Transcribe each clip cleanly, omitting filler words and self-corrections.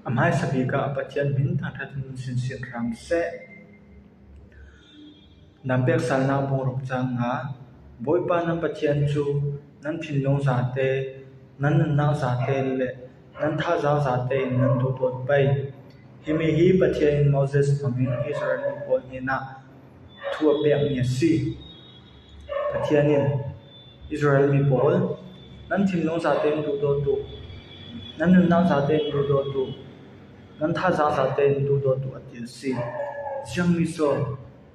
amai sabi ka apatian min thang thatin sin sin ram se nampek salna bong rok chang nga boy pa nam patian chu nan thin long za te nan na za te le nan tha za te nan tu tot pai himi hi pathian Moses phamin Israel bol ni na thua pek ni si pathianin Israel mi bol nan thin long za te tu to tu nan na za te tu to tu nan tha za te tu to tu atil si jang mi so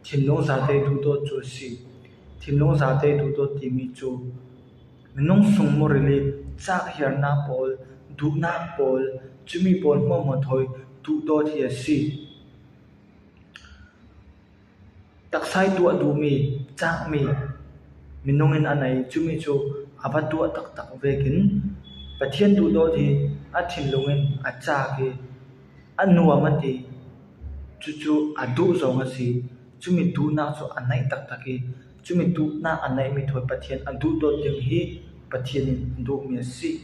thin long za te tu to chu si thin long za te tu to ti mi chu minong sung mo rili cha hiar na pol du na pol chumi pol mo thoi tu to thi si taksai tu du mi cha mi minongin anai chumi chu abatu tak tak vekin pathian tu do thi a thin lungin a cha ki anuwa mati chu adu zonga si chumi tu na chu anai tak taki chumi tu na anai mi thoi pathian adu do ting hi pathian du mi si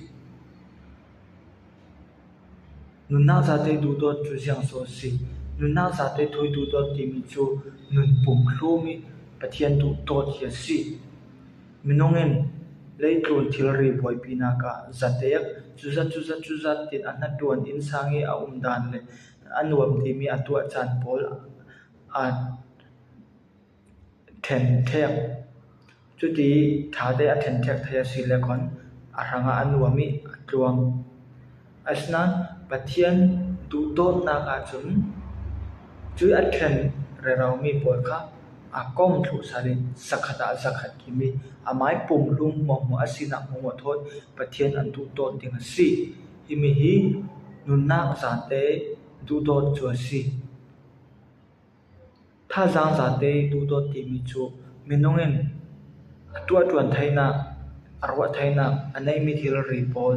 nuna za te du do chu siang so si nuna za te thoi du do ti mi chu nun pum hlo mi pathian tu to thi si minongin leitlun thilri boi pina ka zatek chuza tin anna tuan in sangi a umdan le anuam ti mi atua chan pol a then thek chuti thade a then thek thaya si le kon aranga anuami atluang asna pathian tu to na ka chun chu a then re raw mi pol kha akom thu salin sakhata zakhat kimi amai pum lung mo asina mo thoi pathian an tu to ting si himi hi nunna za te du to chu si tha za te du to ti mi chu minongin atua tuan thaina arwa thaina anai mi thil ri pol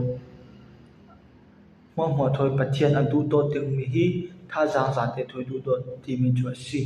mo thoi pathian an tu to ting mi hi tha za te thoi du to ti mi chu si